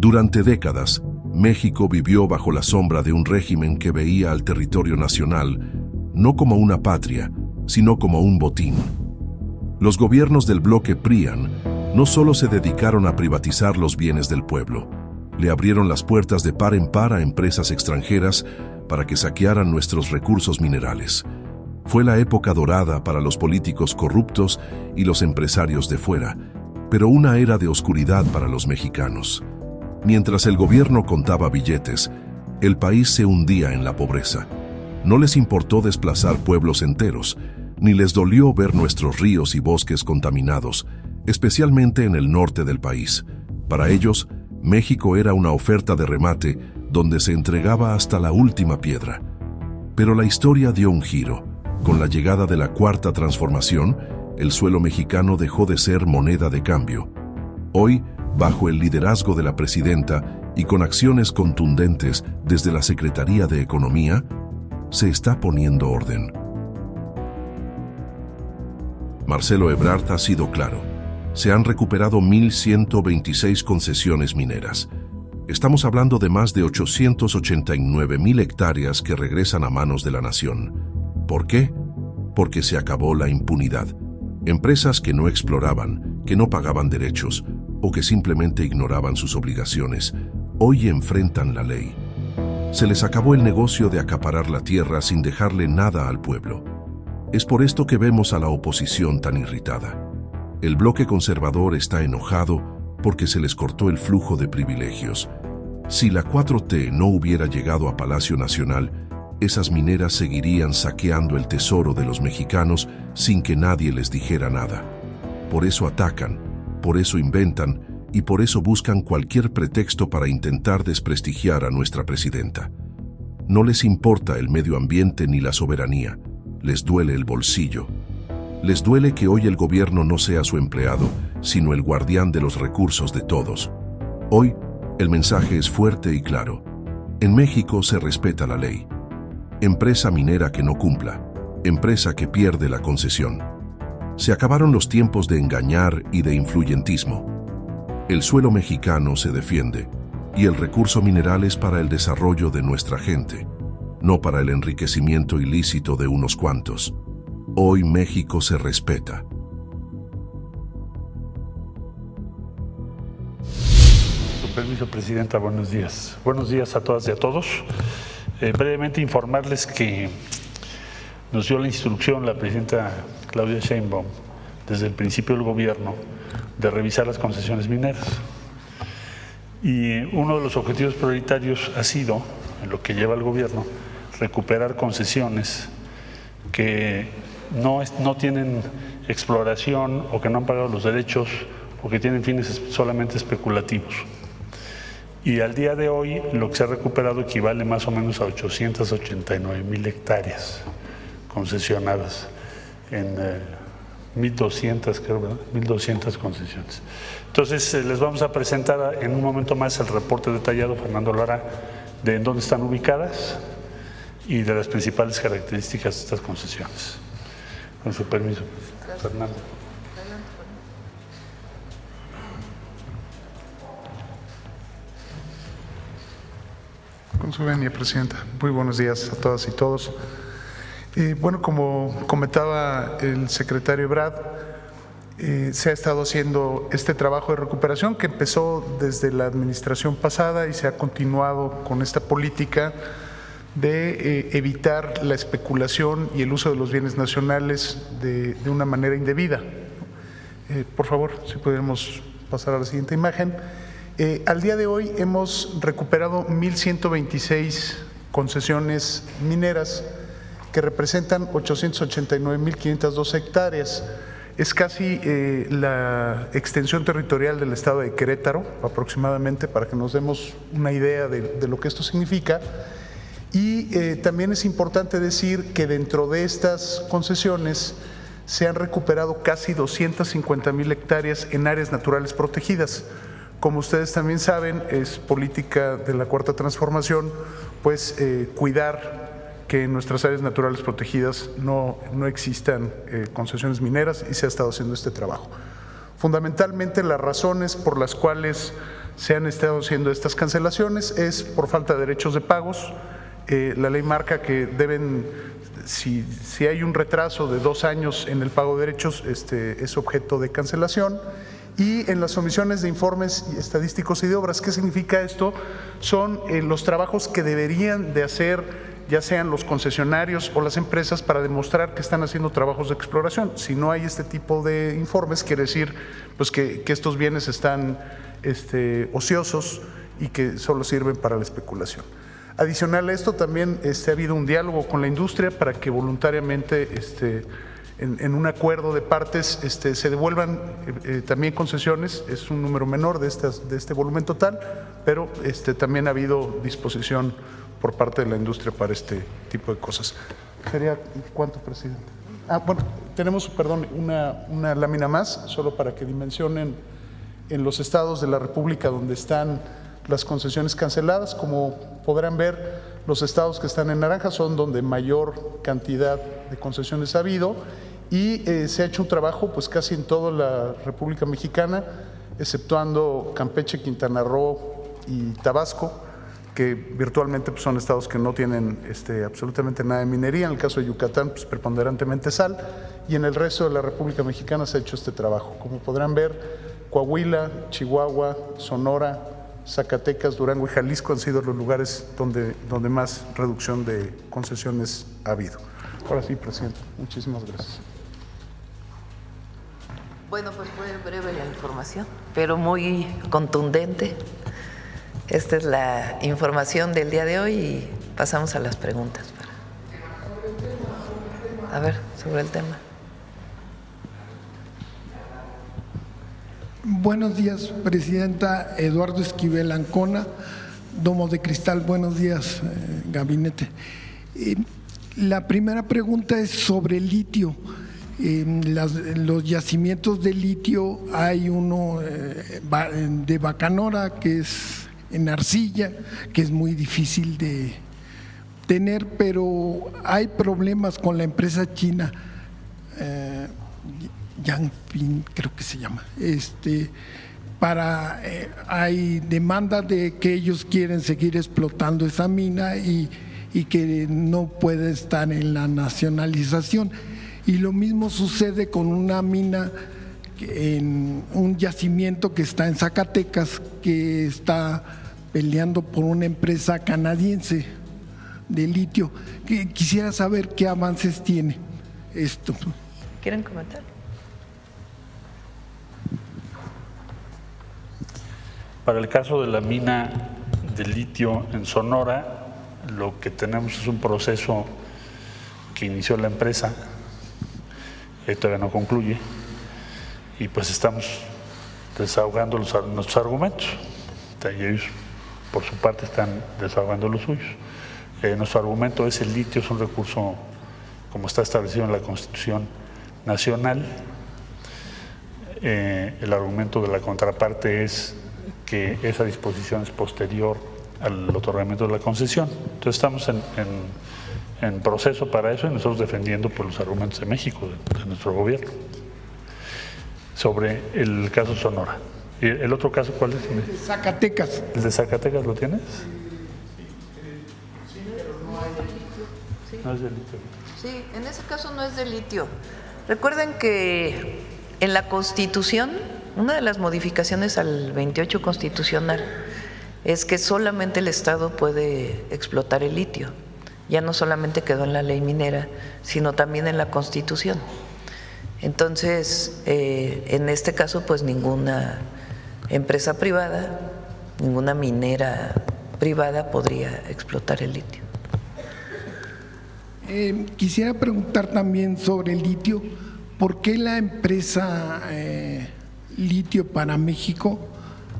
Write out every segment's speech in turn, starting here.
Durante décadas, México vivió bajo la sombra de un régimen que veía al territorio nacional no como una patria, sino como un botín. Los gobiernos del bloque PRIAN no solo se dedicaron a privatizar los bienes del pueblo, le abrieron las puertas de par en par a empresas extranjeras para que saquearan nuestros recursos minerales. Fue la época dorada para los políticos corruptos y los empresarios de fuera, pero una era de oscuridad para los mexicanos. Mientras el gobierno contaba billetes, el país se hundía en la pobreza. No les importó desplazar pueblos enteros, ni les dolió ver nuestros ríos y bosques contaminados, especialmente en el norte del país. Para ellos, México era una oferta de remate donde se entregaba hasta la última piedra. Pero la historia dio un giro. Con la llegada de la Cuarta Transformación, el suelo mexicano dejó de ser moneda de cambio. Hoy, bajo el liderazgo de la presidenta y con acciones contundentes desde la Secretaría de Economía, se está poniendo orden. Marcelo Ebrard ha sido claro. Se han recuperado 1,126 concesiones mineras. Estamos hablando de más de 889,000 hectáreas que regresan a manos de la nación. ¿Por qué? Porque se acabó la impunidad. Empresas que no exploraban, que no pagaban derechos o que simplemente ignoraban sus obligaciones, hoy enfrentan la ley. Se les acabó el negocio de acaparar la tierra sin dejarle nada al pueblo. Es por esto que vemos a la oposición tan irritada. El bloque conservador está enojado porque se les cortó el flujo de privilegios. Si la 4T no hubiera llegado a Palacio Nacional, esas mineras seguirían saqueando el tesoro de los mexicanos sin que nadie les dijera nada. Por eso atacan, por eso inventan y por eso buscan cualquier pretexto para intentar desprestigiar a nuestra presidenta. No les importa el medio ambiente ni la soberanía, les duele el bolsillo. Les duele que hoy el gobierno no sea su empleado, sino el guardián de los recursos de todos. Hoy, el mensaje es fuerte y claro. En México se respeta la ley. Empresa minera que no cumpla, empresa que pierde la concesión. Se acabaron los tiempos de engañar y de influyentismo. El suelo mexicano se defiende y el recurso mineral es para el desarrollo de nuestra gente, no para el enriquecimiento ilícito de unos cuantos. Hoy México se respeta. Con permiso, Presidenta, buenos días. Buenos días a todas y a todos. Brevemente informarles que nos dio la instrucción la Presidenta Claudia Sheinbaum desde el principio del gobierno de revisar las concesiones mineras. Y uno de los objetivos prioritarios ha sido, en lo que lleva el gobierno, recuperar concesiones que no tienen exploración o que no han pagado los derechos o que tienen fines solamente especulativos. Y al día de hoy lo que se ha recuperado equivale más o menos a 889,000 hectáreas concesionadas en 1,200, creo, ¿verdad? 1,200 concesiones. Entonces les vamos a presentar en un momento más el reporte detallado, Fernando lo hará, de en dónde están ubicadas y de las principales características de estas concesiones. Con su permiso, Fernando. Con su venia, Presidenta. Muy buenos días a todas y todos. Bueno, como comentaba el secretario Ebrard, se ha estado haciendo este trabajo de recuperación que empezó desde la administración pasada y se ha continuado con esta política de evitar la especulación y el uso de los bienes nacionales de una manera indebida. Por favor, si pudiéramos pasar a la siguiente imagen. Al día de hoy hemos recuperado 1,126 concesiones mineras que representan 889,502 hectáreas. Es casi la extensión territorial del estado de Querétaro, aproximadamente, para que nos demos una idea de lo que esto significa. Y también es importante decir que dentro de estas concesiones se han recuperado casi 250,000 hectáreas en áreas naturales protegidas. Como ustedes también saben, es política de la Cuarta Transformación, pues cuidar que en nuestras áreas naturales protegidas no existan concesiones mineras y se ha estado haciendo este trabajo. Fundamentalmente las razones por las cuales se han estado haciendo estas cancelaciones es por falta de derechos de pagos. La ley marca que deben, si hay un retraso de 2 años en el pago de derechos, es objeto de cancelación. Y en las omisiones de informes estadísticos y de obras, ¿qué significa esto? Son los trabajos que deberían de hacer ya sean los concesionarios o las empresas para demostrar que están haciendo trabajos de exploración. Si no hay este tipo de informes, quiere decir pues que estos bienes están ociosos y que solo sirven para la especulación. Adicional a esto, también ha habido un diálogo con la industria para que voluntariamente en un acuerdo de partes se devuelvan también concesiones. Es un número menor de este volumen total, pero también ha habido disposición por parte de la industria para este tipo de cosas. ¿Sería cuánto, presidente? Bueno, tenemos, perdón, una lámina más, solo para que dimensionen en los estados de la República donde están las concesiones canceladas. Como podrán ver, los estados que están en naranja son donde mayor cantidad de concesiones ha habido, y se ha hecho un trabajo pues casi en toda la República Mexicana, exceptuando Campeche, Quintana Roo y Tabasco, que virtualmente pues, son estados que no tienen absolutamente nada de minería. En el caso de Yucatán, pues preponderantemente sal, y en el resto de la República Mexicana se ha hecho este trabajo. Como podrán ver, Coahuila, Chihuahua, Sonora, Zacatecas, Durango y Jalisco han sido los lugares donde más reducción de concesiones ha habido. Ahora sí, presidente, muchísimas gracias. Bueno, pues fue breve la información, pero muy contundente. Esta es la información del día de hoy y pasamos a las preguntas. A ver, sobre el tema. Buenos días, presidenta. Eduardo Esquivel Ancona, Domo de Cristal. Buenos días, gabinete. La primera pregunta es sobre el litio. Los yacimientos de litio, hay uno de Bacanora, que es en arcilla, que es muy difícil de tener, pero hay problemas con la empresa china, Yangping creo que se llama, hay demanda de que ellos quieren seguir explotando esa mina y que no puede estar en la nacionalización. Y lo mismo sucede con una mina en un yacimiento que está en Zacatecas, que está peleando por una empresa canadiense de litio. Quisiera saber qué avances tiene esto. ¿Quieren comentar? Para el caso de la mina de litio en Sonora, lo que tenemos es un proceso que inició la empresa, todavía no concluye, y pues estamos desahogando nuestros argumentos, y ellos por su parte están desahogando los suyos. Nuestro argumento es: el litio es un recurso como está establecido en la Constitución Nacional. El argumento de la contraparte es que esa disposición es posterior al otorgamiento de la concesión. Entonces estamos en proceso para eso, y nosotros defendiendo por los argumentos de México, de nuestro gobierno. Sobre el caso Sonora. ¿Y el otro caso cuál es? Zacatecas. ¿El de Zacatecas lo tienes? Sí, pero no hay de litio. Sí. No es de litio. Sí, en ese caso no es de litio. Recuerden que en la Constitución, una de las modificaciones al 28 constitucional es que solamente el Estado puede explotar el litio. Ya no solamente quedó en la ley minera, sino también en la Constitución. Entonces, en este caso, pues ninguna empresa privada, ninguna minera privada podría explotar el litio. Quisiera preguntar también sobre el litio. ¿Por qué la empresa Litio para México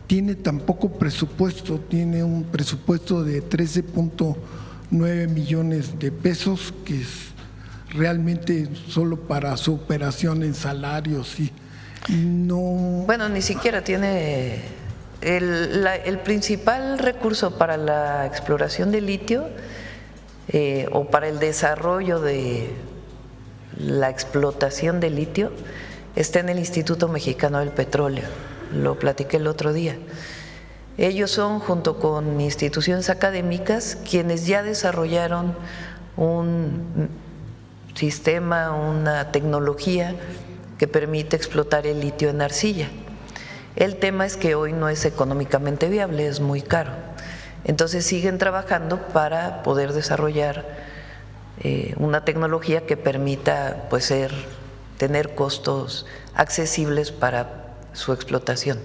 tiene tan poco presupuesto? Tiene un presupuesto de 13.9 millones de pesos, que es realmente solo para su operación en salarios y no… Bueno, ni siquiera tiene… El principal recurso para la exploración de litio o para el desarrollo de la explotación de litio está en el Instituto Mexicano del Petróleo. Lo platiqué el otro día. Ellos son, junto con instituciones académicas, quienes ya desarrollaron un sistema, una tecnología que permite explotar el litio en arcilla. El tema es que hoy no es económicamente viable, es muy caro. Entonces siguen trabajando para poder desarrollar una tecnología que permita pues tener costos accesibles para su explotación.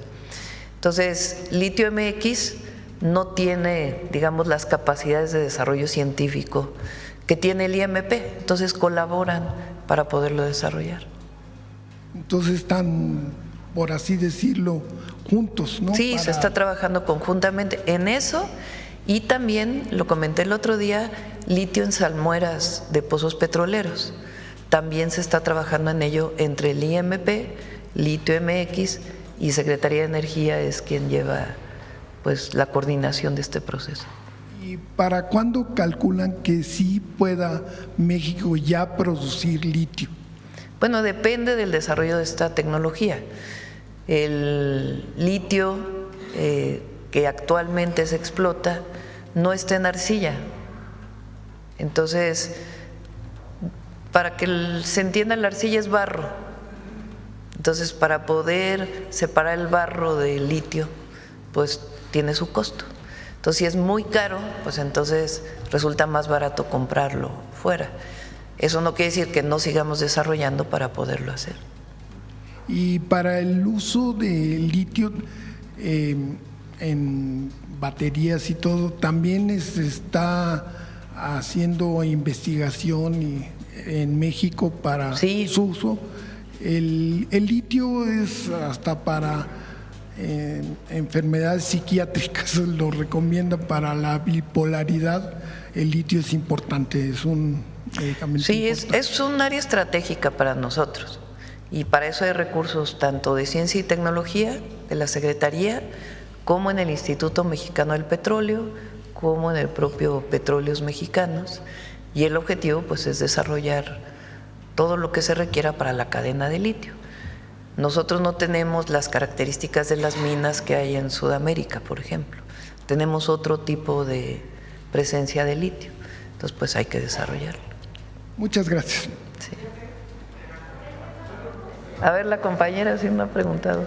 Entonces, Litio MX no tiene, digamos, las capacidades de desarrollo científico que tiene el IMP, entonces colaboran para poderlo desarrollar. Entonces están, por así decirlo, juntos, ¿no? Sí, se está trabajando conjuntamente en eso y también, lo comenté el otro día, litio en salmueras de pozos petroleros. También se está trabajando en ello entre el IMP, Litio MX y Secretaría de Energía es quien lleva pues la coordinación de este proceso. ¿Y para cuándo calculan que sí pueda México ya producir litio? Bueno, depende del desarrollo de esta tecnología. El litio que actualmente se explota no está en arcilla. Entonces, para que se entienda, la arcilla es barro. Entonces, para poder separar el barro del litio, pues tiene su costo. Entonces, si es muy caro, pues entonces resulta más barato comprarlo fuera. Eso no quiere decir que no sigamos desarrollando para poderlo hacer. Y para el uso de litio en baterías y todo, también se está haciendo investigación en México para su uso. El litio es hasta para enfermedades psiquiátricas, lo recomiendan para la bipolaridad. El litio es importante, es un medicamento. Sí, importante. es un área estratégica para nosotros y para eso hay recursos tanto de ciencia y tecnología de la Secretaría como en el Instituto Mexicano del Petróleo, como en el propio Petróleos Mexicanos, y el objetivo pues es desarrollar todo lo que se requiera para la cadena de litio. Nosotros no tenemos las características de las minas que hay en Sudamérica, por ejemplo. Tenemos otro tipo de presencia de litio, entonces pues hay que desarrollarlo. Muchas gracias. Sí. A ver, la compañera sí me ha preguntado.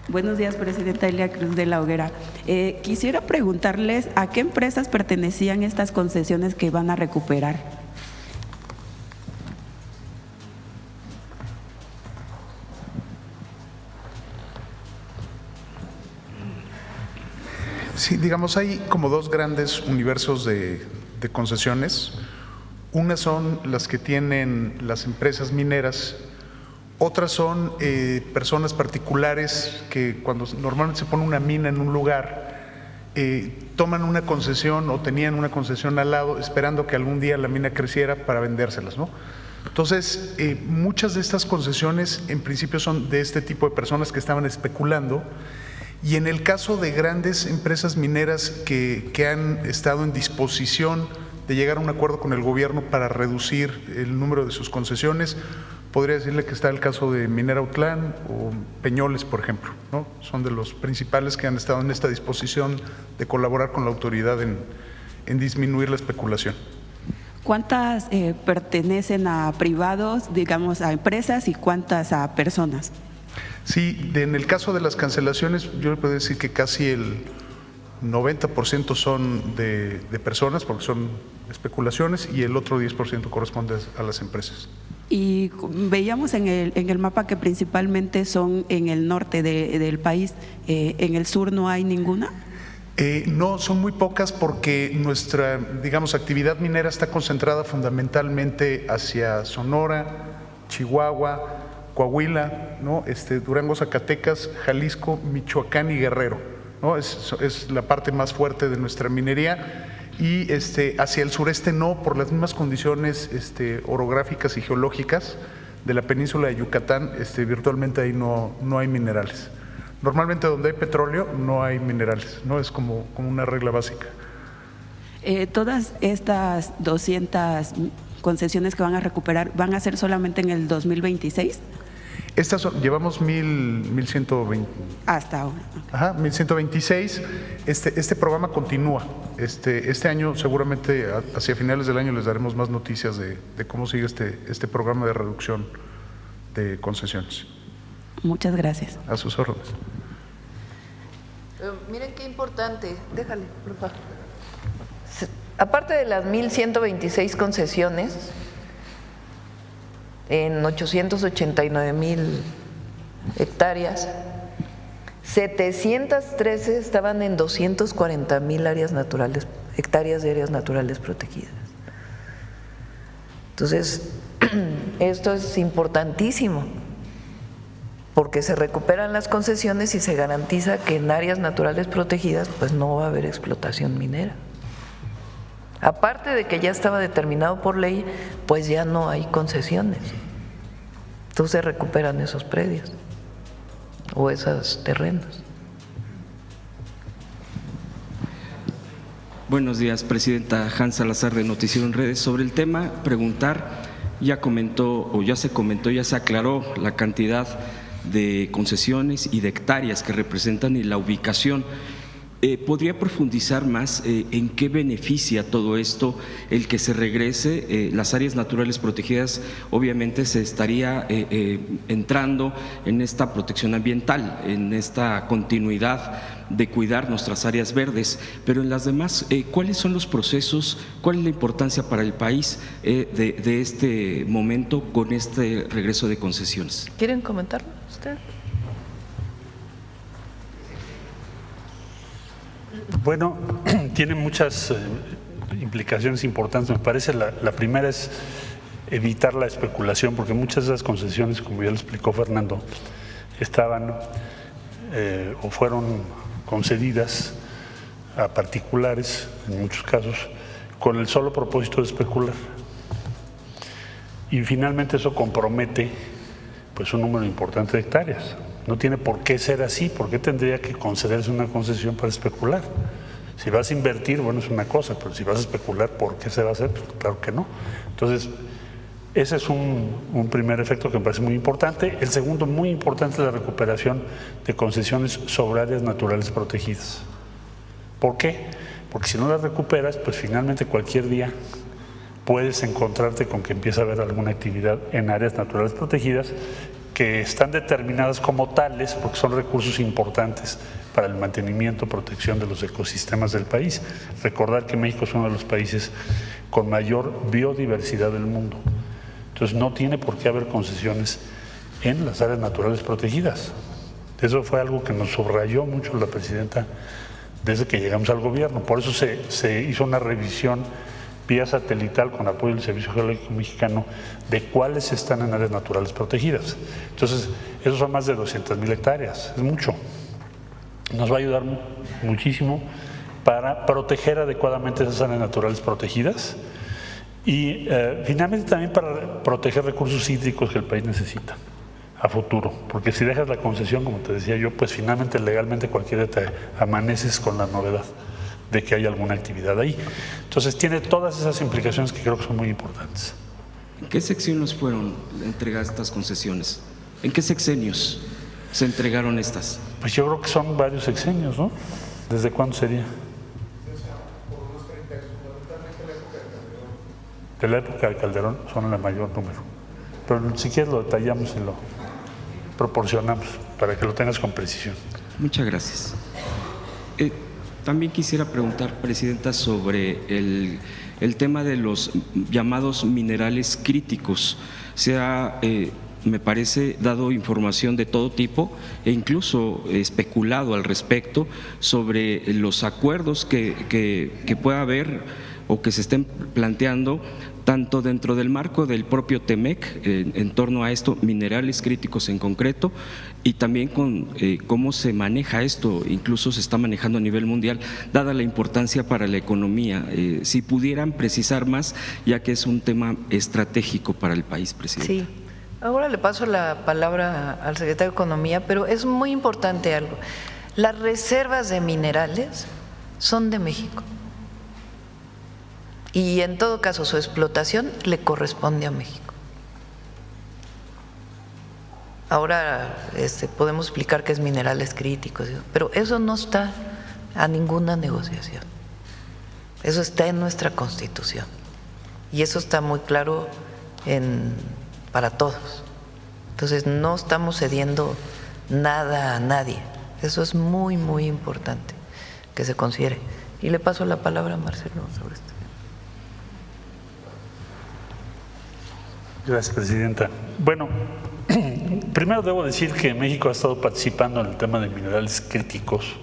Buenos días, presidenta Elia Cruz de la Hoguera. Quisiera preguntarles a qué empresas pertenecían estas concesiones que van a recuperar. Sí, digamos, hay como dos grandes universos de concesiones. Unas son las que tienen las empresas mineras. Otras son personas particulares que cuando normalmente se pone una mina en un lugar, toman una concesión o tenían una concesión al lado esperando que algún día la mina creciera para vendérselas, ¿no? Entonces, muchas de estas concesiones en principio son de este tipo de personas que estaban especulando, y en el caso de grandes empresas mineras que han estado en disposición de llegar a un acuerdo con el gobierno para reducir el número de sus concesiones, podría decirle que está el caso de Minera Autlán o Peñoles, por ejemplo, ¿no? Son de los principales que han estado en esta disposición de colaborar con la autoridad en disminuir la especulación. ¿Cuántas pertenecen a privados, digamos, a empresas, y cuántas a personas? Sí, en el caso de las cancelaciones, yo le puedo decir que casi el 90% son de personas, porque son especulaciones, y el otro 10% corresponde a las empresas. Y veíamos en el mapa que principalmente son en el norte del país. ¿En el sur no hay ninguna? No, son muy pocas porque nuestra, digamos, actividad minera está concentrada fundamentalmente hacia Sonora, Chihuahua, Coahuila, ¿no? Durango, Zacatecas, Jalisco, Michoacán y Guerrero, ¿no? Es la parte más fuerte de nuestra minería. Y hacia el sureste no, por las mismas condiciones orográficas y geológicas de la península de Yucatán, virtualmente ahí no hay minerales. Normalmente donde hay petróleo no hay minerales, ¿no? Es como una regla básica. Todas estas 200 concesiones que van a recuperar, ¿van a ser solamente en el 2026? Llevamos 1,120. Hasta ahora. Ajá, 1,126. Este programa continúa. Este año, seguramente hacia finales del año, les daremos más noticias de cómo sigue este programa de reducción de concesiones. Muchas gracias. A sus órdenes. Miren qué importante, déjale, por favor. Aparte de las 1,126 concesiones, en 889,000 hectáreas, 713 estaban en 240,000 hectáreas de áreas naturales protegidas. Entonces, esto es importantísimo, porque se recuperan las concesiones y se garantiza que en áreas naturales protegidas pues no va a haber explotación minera. Aparte de que ya estaba determinado por ley, pues ya no hay concesiones. Entonces se recuperan esos predios o esos terrenos. Buenos días, Presidenta. Hans Salazar, de Noticiero en Redes. Sobre el tema, preguntar, ya se aclaró la cantidad de concesiones y de hectáreas que representan y la ubicación. ¿Podría profundizar más en qué beneficia todo esto el que se regrese? Las áreas naturales protegidas obviamente se estaría entrando en esta protección ambiental, en esta continuidad de cuidar nuestras áreas verdes, pero en las demás, ¿cuáles son los procesos? ¿Cuál es la importancia para el país de este momento con este regreso de concesiones? ¿Quieren comentarlo ustedes? Bueno, tiene muchas implicaciones importantes. Me parece la primera es evitar la especulación, porque muchas de esas concesiones, como ya lo explicó Fernando, estaban o fueron concedidas a particulares, en muchos casos, con el solo propósito de especular. Y finalmente eso compromete pues un número importante de hectáreas. No tiene por qué ser así. ¿Por qué tendría que concederse una concesión para especular? Si vas a invertir, bueno, es una cosa, pero si vas a especular, ¿por qué se va a hacer? Pues claro que no. Entonces, ese es un primer efecto que me parece muy importante. El segundo, muy importante, es la recuperación de concesiones sobre áreas naturales protegidas. ¿Por qué? Porque si no las recuperas, pues finalmente cualquier día puedes encontrarte con que empieza a haber alguna actividad en áreas naturales protegidas que están determinadas como tales porque son recursos importantes para el mantenimiento, protección de los ecosistemas del país. Recordar que México es uno de los países con mayor biodiversidad del mundo. Entonces no tiene por qué haber concesiones en las áreas naturales protegidas. Eso fue algo que nos subrayó mucho la presidenta desde que llegamos al gobierno. Por eso se hizo una revisión vía satelital con apoyo del Servicio Geológico Mexicano de cuáles están en áreas naturales protegidas. Entonces, esos son más de 200,000 hectáreas, es mucho. Nos va a ayudar muchísimo para proteger adecuadamente esas áreas naturales protegidas y finalmente también para proteger recursos hídricos que el país necesita a futuro, porque si dejas la concesión, como te decía yo, pues finalmente legalmente cualquiera te amaneces con la novedad de que hay alguna actividad ahí. Entonces tiene todas esas implicaciones que creo que son muy importantes. ¿En qué sexenios fueron entregadas estas concesiones? ¿En qué sexenios se entregaron estas? Pues yo creo que son varios sexenios, ¿no? ¿Desde cuándo sería? De la época de Calderón son el mayor número. Pero si quieres lo detallamos y lo proporcionamos para que lo tengas con precisión. Muchas gracias. También quisiera preguntar, Presidenta, sobre el tema de los llamados minerales críticos. Se ha, me parece, dado información de todo tipo e incluso especulado al respecto sobre los acuerdos que pueda haber o que se estén planteando tanto dentro del marco del propio TEMEC en torno a esto, minerales críticos en concreto, y también con cómo se maneja esto, incluso se está manejando a nivel mundial, dada la importancia para la economía. Si pudieran precisar más, ya que es un tema estratégico para el país, Presidente. Sí, ahora le paso la palabra al secretario de Economía, pero es muy importante algo. Las reservas de minerales son de México. Y en todo caso su explotación le corresponde a México. Ahora podemos explicar qué es minerales críticos, pero eso no está a ninguna negociación. Eso está en nuestra Constitución y eso está muy claro para todos. Entonces no estamos cediendo nada a nadie. Eso es muy, muy importante que se considere. Y le paso la palabra a Marcelo sobre esto. Gracias, Presidenta. Bueno, primero debo decir que México ha estado participando en el tema de minerales críticos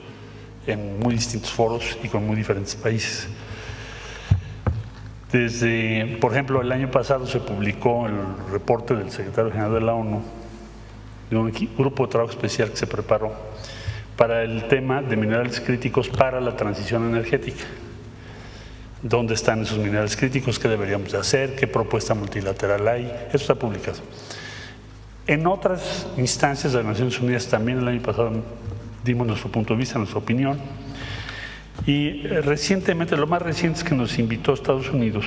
en muy distintos foros y con muy diferentes países. Desde, por ejemplo, el año pasado se publicó el reporte del secretario general de la ONU, de un grupo de trabajo especial que se preparó para el tema de minerales críticos para la transición energética. ¿Dónde están esos minerales críticos? ¿Qué deberíamos de hacer? ¿Qué propuesta multilateral hay? Eso está publicado. En otras instancias de las Naciones Unidas también el año pasado dimos nuestro punto de vista, nuestra opinión. Y recientemente, lo más reciente es que nos invitó Estados Unidos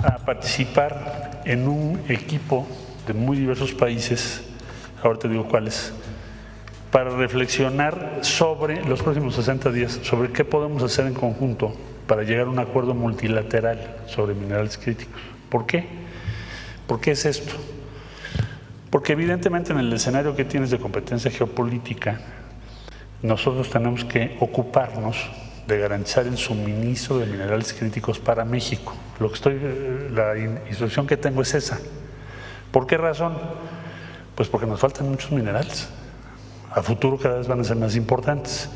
a participar en un equipo de muy diversos países, ahora te digo cuáles, para reflexionar sobre los próximos 60 días, sobre qué podemos hacer en conjunto para llegar a un acuerdo multilateral sobre minerales críticos. ¿Por qué? ¿Por qué es esto? Porque evidentemente en el escenario que tienes de competencia geopolítica, nosotros tenemos que ocuparnos de garantizar el suministro de minerales críticos para México. La instrucción que tengo es esa. ¿Por qué razón? Pues porque nos faltan muchos minerales. A futuro cada vez van a ser más importantes.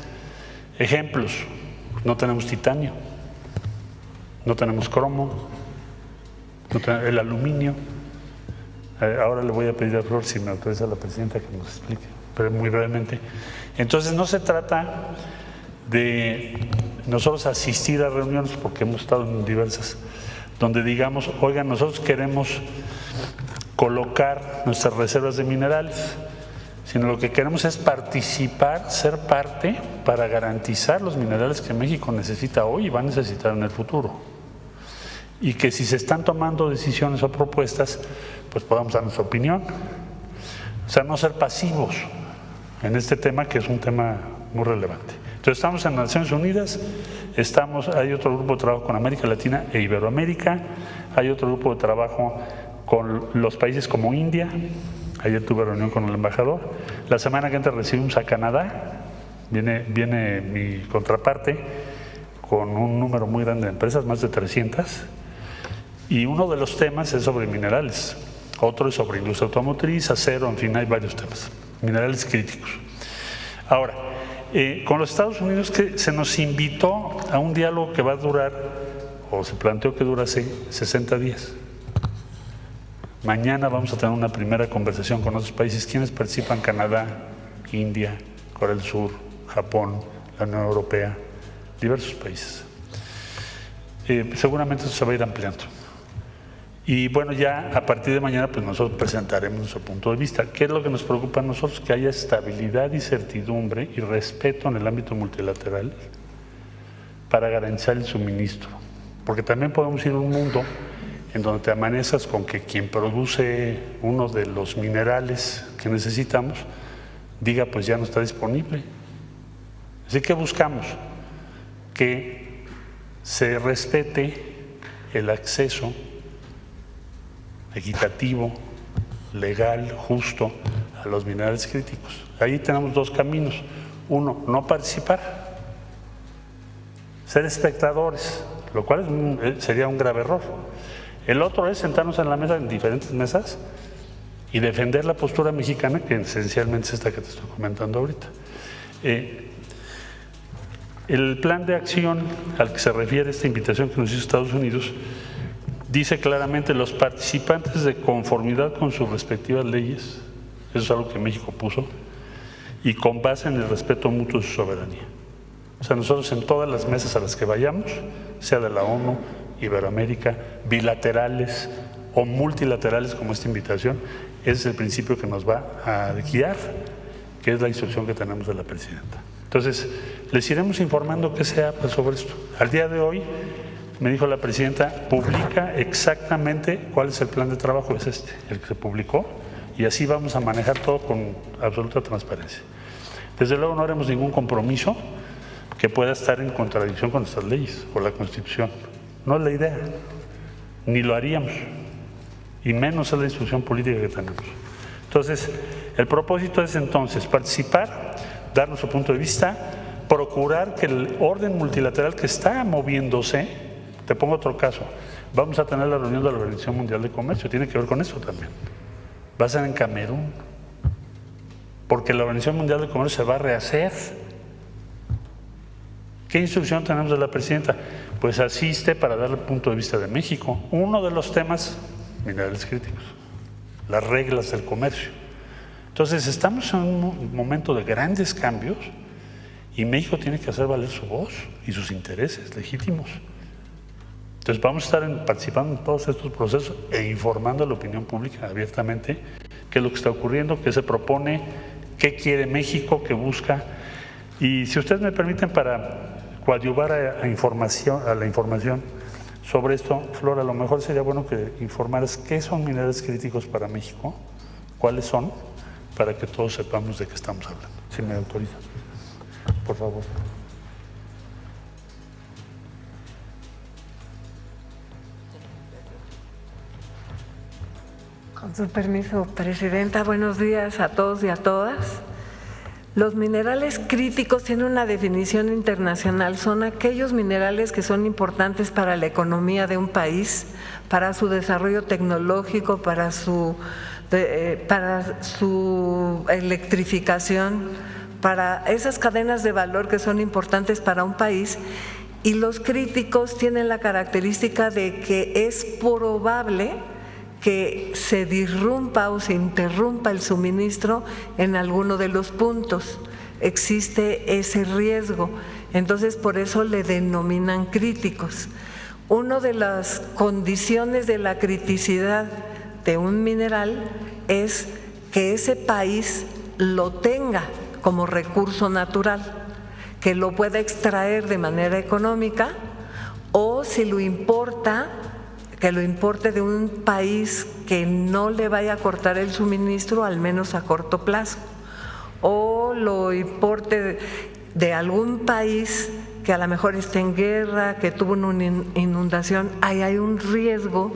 Ejemplos: no tenemos titanio, no tenemos cromo, el aluminio. Ahora le voy a pedir a Flor, si me autoriza la presidenta, que nos explique, pero muy brevemente. Entonces no se trata de nosotros asistir a reuniones, porque hemos estado en diversas, donde digamos, oigan, nosotros queremos colocar nuestras reservas de minerales, sino lo que queremos es participar, ser parte para garantizar los minerales que México necesita hoy y va a necesitar en el futuro. Y que si se están tomando decisiones o propuestas, pues podamos dar nuestra opinión. O sea, no ser pasivos en este tema, que es un tema muy relevante. Entonces estamos en Naciones Unidas, hay otro grupo de trabajo con América Latina e Iberoamérica, hay otro grupo de trabajo con los países como India. Ayer tuve reunión con el embajador. La semana que entra recibimos a Canadá, viene mi contraparte con un número muy grande de empresas, más de 300, y uno de los temas es sobre minerales, otro es sobre industria automotriz, acero, en fin, hay varios temas, minerales críticos. Ahora, con los Estados Unidos, que se nos invitó a un diálogo que va a durar, o se planteó que durase 60 días. Mañana vamos a tener una primera conversación con otros países. ¿Quiénes participan? Canadá, India, Corea del Sur, Japón, la Unión Europea, diversos países. Seguramente eso se va a ir ampliando. Y bueno, ya a partir de mañana pues nosotros presentaremos nuestro punto de vista. ¿Qué es lo que nos preocupa a nosotros? Que haya estabilidad y certidumbre y respeto en el ámbito multilateral para garantizar el suministro. Porque también podemos ir a un mundo en donde te amanezcas con que quien produce uno de los minerales que necesitamos diga pues ya no está disponible. Así que buscamos que se respete el acceso equitativo, legal, justo a los minerales críticos. Ahí tenemos dos caminos. Uno, no participar, ser espectadores, lo cual sería un grave error. El otro es sentarnos en la mesa, en diferentes mesas, y defender la postura mexicana, que esencialmente es esta que te estoy comentando ahorita. El plan de acción al que se refiere esta invitación que nos hizo Estados Unidos dice claramente: los participantes, de conformidad con sus respectivas leyes, eso es algo que México puso, y con base en el respeto mutuo de su soberanía. O sea, nosotros en todas las mesas a las que vayamos, sea de la ONU, Iberoamérica, bilaterales o multilaterales como esta invitación, ese es el principio que nos va a guiar, que es la instrucción que tenemos de la presidenta. Entonces, les iremos informando qué se habla sobre esto. Al día de hoy, me dijo la presidenta, publica exactamente cuál es el plan de trabajo, es el que se publicó, y así vamos a manejar todo con absoluta transparencia. Desde luego no haremos ningún compromiso que pueda estar en contradicción con nuestras leyes o la Constitución. No es la idea, ni lo haríamos, y menos es la instrucción política que tenemos. Entonces, el propósito es entonces participar, dar nuestro punto de vista, procurar que el orden multilateral que está moviéndose, te pongo otro caso, vamos a tener la reunión de la Organización Mundial de Comercio, tiene que ver con eso también. Va a ser en Camerún, porque la Organización Mundial de Comercio se va a rehacer. ¿Qué instrucción tenemos de la presidenta? Pues asiste para dar el punto de vista de México. Uno de los temas, minerales críticos, las reglas del comercio. Entonces estamos en un momento de grandes cambios y México tiene que hacer valer su voz y sus intereses legítimos. Entonces vamos a estar participando en todos estos procesos e informando a la opinión pública abiertamente qué es lo que está ocurriendo, qué se propone, qué quiere México, qué busca. Y si ustedes me permiten, para coadyuvar a la información sobre esto, Flora, a lo mejor sería bueno que informaras qué son minerales críticos para México, cuáles son, para que todos sepamos de qué estamos hablando. Si me autorizan, por favor. Con su permiso, Presidenta, buenos días a todos y a todas. Los minerales críticos tienen una definición internacional, son aquellos minerales que son importantes para la economía de un país, para su desarrollo tecnológico, para su electrificación, para esas cadenas de valor que son importantes para un país. Y los críticos tienen la característica de que es probable que se disrumpa o se interrumpa el suministro en alguno de los puntos. Existe ese riesgo, entonces por eso le denominan críticos. Una de las condiciones de la criticidad de un mineral es que ese país lo tenga como recurso natural, que lo pueda extraer de manera económica, o si lo importa, que lo importe de un país que no le vaya a cortar el suministro, al menos a corto plazo, o lo importe de algún país que a lo mejor esté en guerra, que tuvo una inundación. Ahí hay un riesgo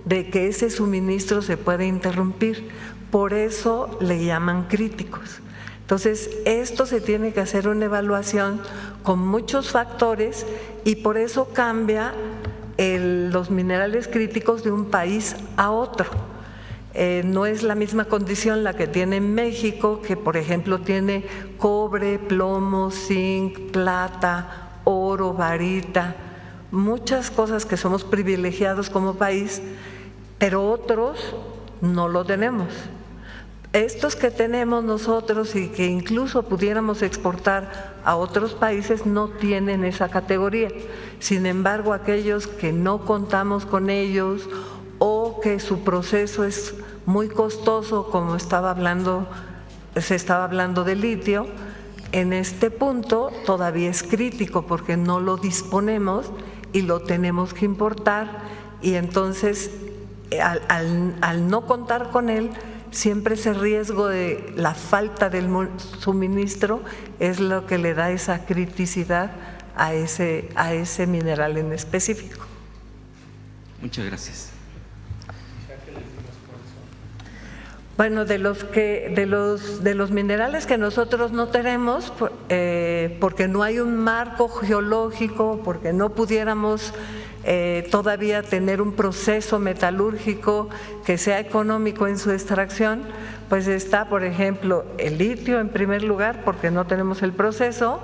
de que ese suministro se pueda interrumpir, por eso le llaman críticos. Entonces, esto se tiene que hacer una evaluación con muchos factores y por eso cambia los minerales críticos de un país a otro. No es la misma condición la que tiene México, que por ejemplo tiene cobre, plomo, zinc, plata, oro, varita, muchas cosas que somos privilegiados como país, pero otros no lo tenemos. Estos que tenemos nosotros y que incluso pudiéramos exportar a otros países no tienen esa categoría. Sin embargo, aquellos que no contamos con ellos o que su proceso es muy costoso, como se estaba hablando de litio, en este punto todavía es crítico porque no lo disponemos y lo tenemos que importar, y entonces al no contar con él, siempre ese riesgo de la falta del suministro es lo que le da esa criticidad a ese mineral en específico. Muchas gracias. Bueno, de los minerales que nosotros no tenemos, porque no hay un marco geológico, porque no pudiéramos todavía tener un proceso metalúrgico que sea económico en su extracción, pues está, por ejemplo, el litio en primer lugar, porque no tenemos el proceso,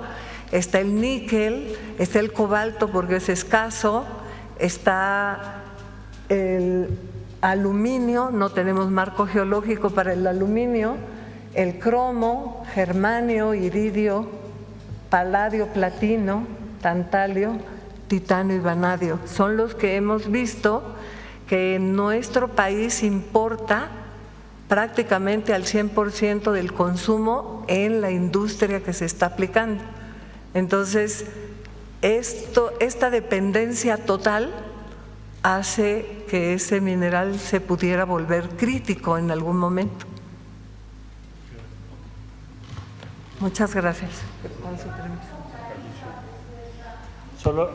está el níquel, está el cobalto porque es escaso, está el aluminio, no tenemos marco geológico para el aluminio, el cromo, germanio, iridio, paladio, platino, tantalio, titanio y vanadio. Son los que hemos visto que en nuestro país importa prácticamente al 100% del consumo en la industria que se está aplicando. Entonces, esta dependencia total hace que ese mineral se pudiera volver crítico en algún momento. Muchas gracias. Con su permiso.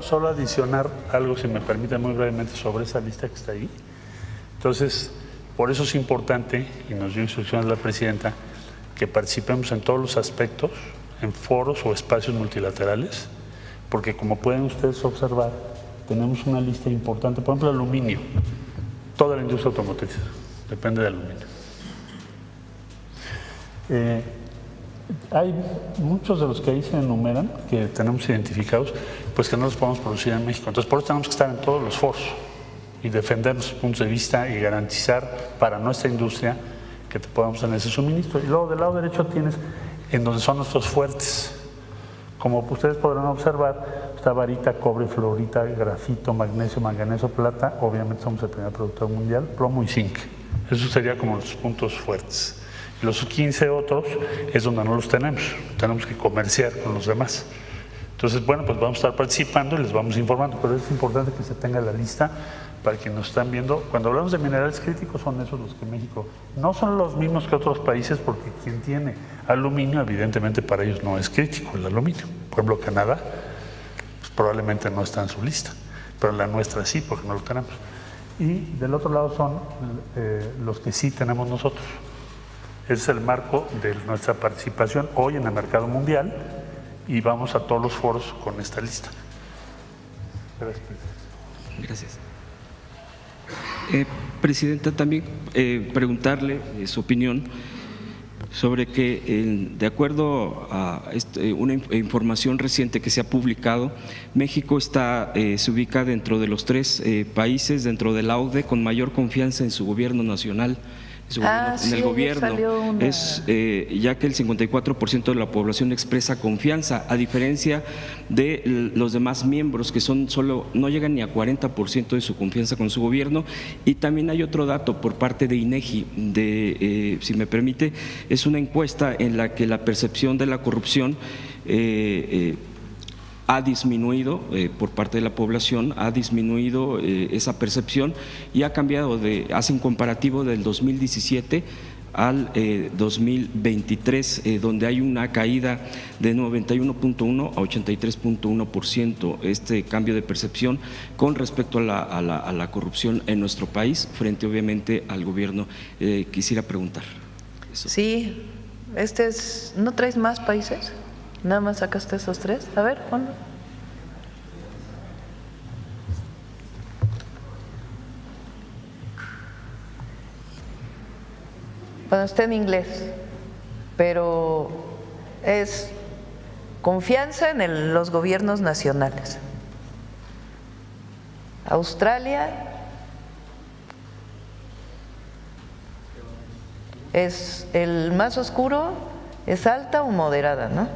Solo adicionar algo, si me permite, muy brevemente sobre esa lista que está ahí. Entonces, por eso es importante, y nos dio instrucciones la presidenta, que participemos en todos los aspectos, en foros o espacios multilaterales, porque como pueden ustedes observar, tenemos una lista importante, por ejemplo, aluminio, toda la industria automotriz depende de aluminio. Hay muchos de los que ahí se enumeran, que tenemos identificados, pues que no los podemos producir en México. Entonces, por eso tenemos que estar en todos los foros y defender nuestros puntos de vista y garantizar para nuestra industria que podamos tener ese suministro. Y luego del lado derecho tienes en donde son nuestros fuertes. Como ustedes podrán observar, está varita, cobre, fluorita, grafito, magnesio, manganeso, plata. Obviamente somos el primer productor mundial, plomo y zinc. Eso sería como los puntos fuertes. Los 15 otros es donde no los tenemos que comerciar con los demás. Entonces, bueno, pues vamos a estar participando y les vamos informando, pero es importante que se tenga la lista para quienes nos están viendo. Cuando hablamos de minerales críticos son esos los que México, no son los mismos que otros países, porque quien tiene aluminio, evidentemente para ellos no es crítico el aluminio. Por ejemplo, Canadá, pues probablemente no está en su lista, pero en la nuestra sí, porque no lo tenemos. Y del otro lado son los que sí tenemos nosotros. Ese es el marco de nuestra participación hoy en el mercado mundial y vamos a todos los foros con esta lista. Gracias. Presidenta, también preguntarle su opinión sobre que, de acuerdo a una información reciente que se ha publicado, México se ubica dentro de los 3 países dentro de la OCDE con mayor confianza en su gobierno nacional. En el gobierno, ya que el 54% de la población expresa confianza, a diferencia de los demás miembros que no llegan ni a 40% de su confianza con su gobierno. Y también hay otro dato por parte de INEGI, si me permite, es una encuesta en la que la percepción de la corrupción ha disminuido por parte de la población, ha disminuido esa percepción y ha cambiado hace un comparativo del 2017 al 2023, donde hay una caída de 91.1 a 83.1%, este cambio de percepción con respecto a la corrupción en nuestro país, frente obviamente al gobierno. Quisiera preguntar eso. Sí, ¿no traes más países? Nada más sacaste esos 3. A ver, ponlo. Bueno, está en inglés, pero es confianza en los gobiernos nacionales. Australia es el más oscuro, es alta o moderada, ¿no?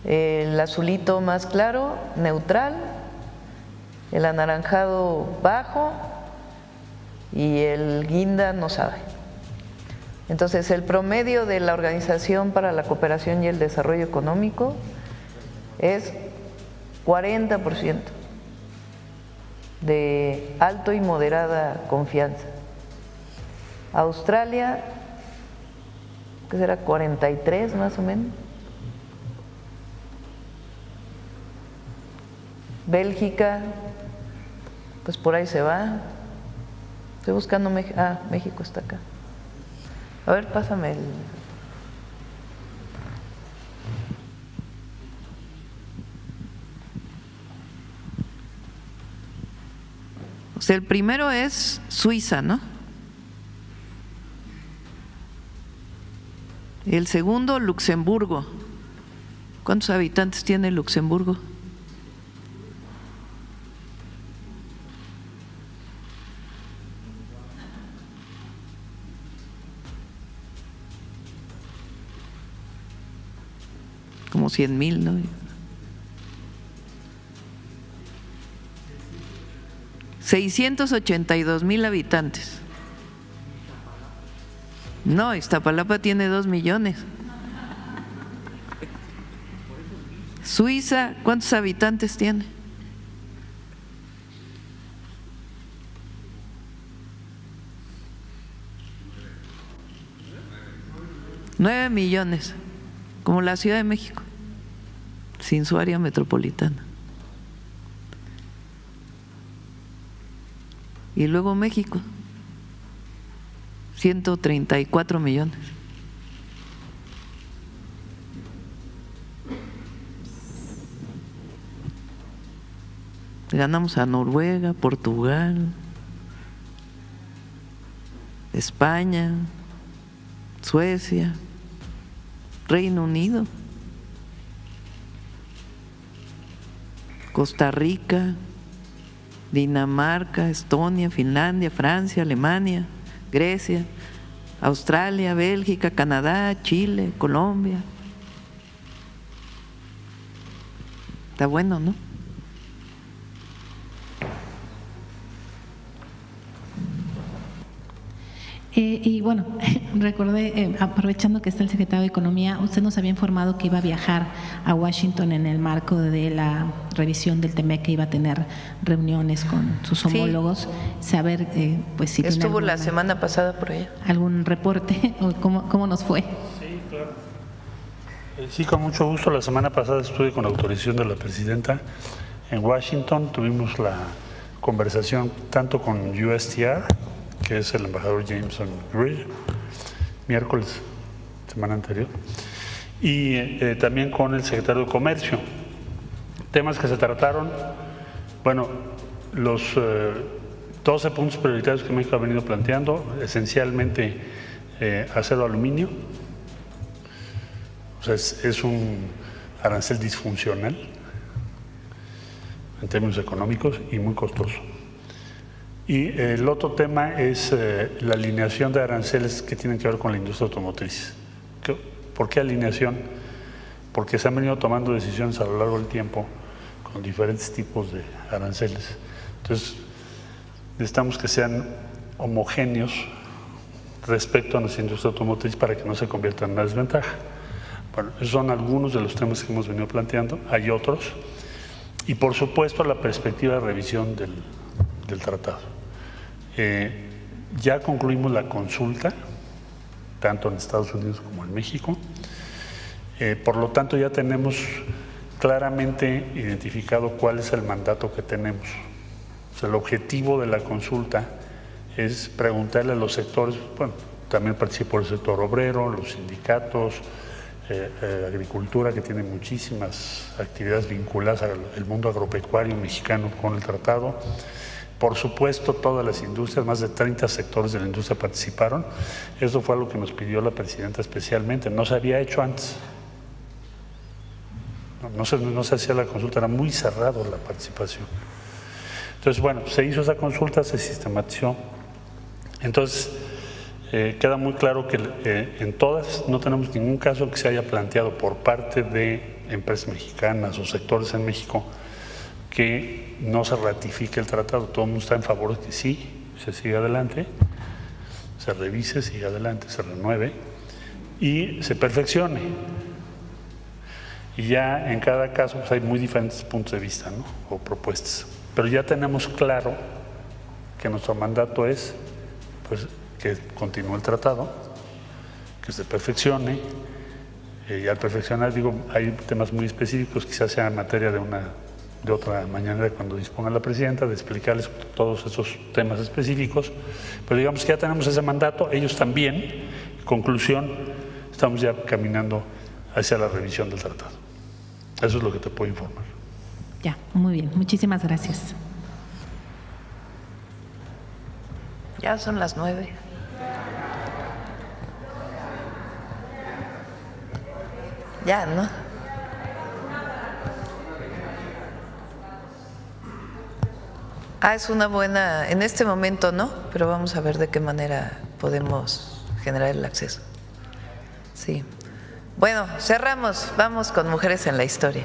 El azulito más claro, neutral, el anaranjado bajo y el guinda no sabe. Entonces, el promedio de la Organización para la Cooperación y el Desarrollo Económico es 40% de alto y moderada confianza. Australia, ¿qué será? 43 más o menos. Bélgica, pues por ahí se va. Estoy buscando México. México está acá. A ver, pásame el… O sea, el primero es Suiza, ¿no? El segundo, Luxemburgo. ¿Cuántos habitantes tiene Luxemburgo? Como 100,000, ¿no? 682,000 habitantes. No, Iztapalapa tiene 2 millones. Suiza, ¿cuántos habitantes tiene? $9 millones. como la Ciudad de México, sin su área metropolitana. Y luego México, 134 millones. Ganamos a Noruega, Portugal, España, Suecia, Reino Unido, Costa Rica, Dinamarca, Estonia, Finlandia, Francia, Alemania, Grecia, Australia, Bélgica, Canadá, Chile, Colombia. Está bueno, ¿no? Y bueno, recordé, aprovechando que está el secretario de Economía, usted nos había informado que iba a viajar a Washington en el marco de la revisión del TEMEC, que iba a tener reuniones con sus homólogos, saber pues si estuvo la semana pasada por allá. ¿Algún reporte o cómo nos fue? Sí, claro. Sí, con mucho gusto. La semana pasada estuve con autorización de la presidenta en Washington. Tuvimos la conversación tanto con USTR, que es el embajador Jameson Greer, miércoles, semana anterior, y también con el secretario de Comercio. Temas que se trataron, bueno, los 12 puntos prioritarios que México ha venido planteando, esencialmente acero aluminio, o sea, es un arancel disfuncional en términos económicos y muy costoso. Y el otro tema es la alineación de aranceles que tienen que ver con la industria automotriz. ¿Por qué alineación? Porque se han venido tomando decisiones a lo largo del tiempo con diferentes tipos de aranceles. Entonces, necesitamos que sean homogéneos respecto a nuestra industria automotriz para que no se convierta en una desventaja. Bueno, esos son algunos de los temas que hemos venido planteando, hay otros. Y por supuesto la perspectiva de revisión del tratado. Ya concluimos la consulta, tanto en Estados Unidos como en México. Por lo tanto, ya tenemos claramente identificado cuál es el mandato que tenemos. O sea, el objetivo de la consulta es preguntarle a los sectores, bueno, también participó el sector obrero, los sindicatos, agricultura, que tiene muchísimas actividades vinculadas al mundo agropecuario mexicano con el tratado. Por supuesto, todas las industrias, más de 30 sectores de la industria participaron. Eso fue algo que nos pidió la presidenta especialmente. No se había hecho antes. No se hacía la consulta, era muy cerrado la participación. Entonces, bueno, se hizo esa consulta, se sistematizó. Entonces, queda muy claro que en todas no tenemos ningún caso que se haya planteado por parte de empresas mexicanas o sectores en México que no se ratifique el tratado. Todo el mundo está en favor de que sí, se siga adelante, se revise, siga adelante, se renueve y se perfeccione. Y ya en cada caso pues hay muy diferentes puntos de vista, ¿no? O propuestas. Pero ya tenemos claro que nuestro mandato es pues, que continúe el tratado, que se perfeccione. Y al perfeccionar, digo, hay temas muy específicos, quizás sea en materia de otra mañana cuando disponga la presidenta, de explicarles todos esos temas específicos, pero digamos que ya tenemos ese mandato, ellos también. En conclusión, estamos ya caminando hacia la revisión del tratado. Eso es lo que te puedo informar. Ya, muy bien, muchísimas gracias. Ya son las 9. Ya, ¿no? Es una buena, en este momento no, pero vamos a ver de qué manera podemos generar el acceso. Sí. Bueno, cerramos, vamos con Mujeres en la Historia.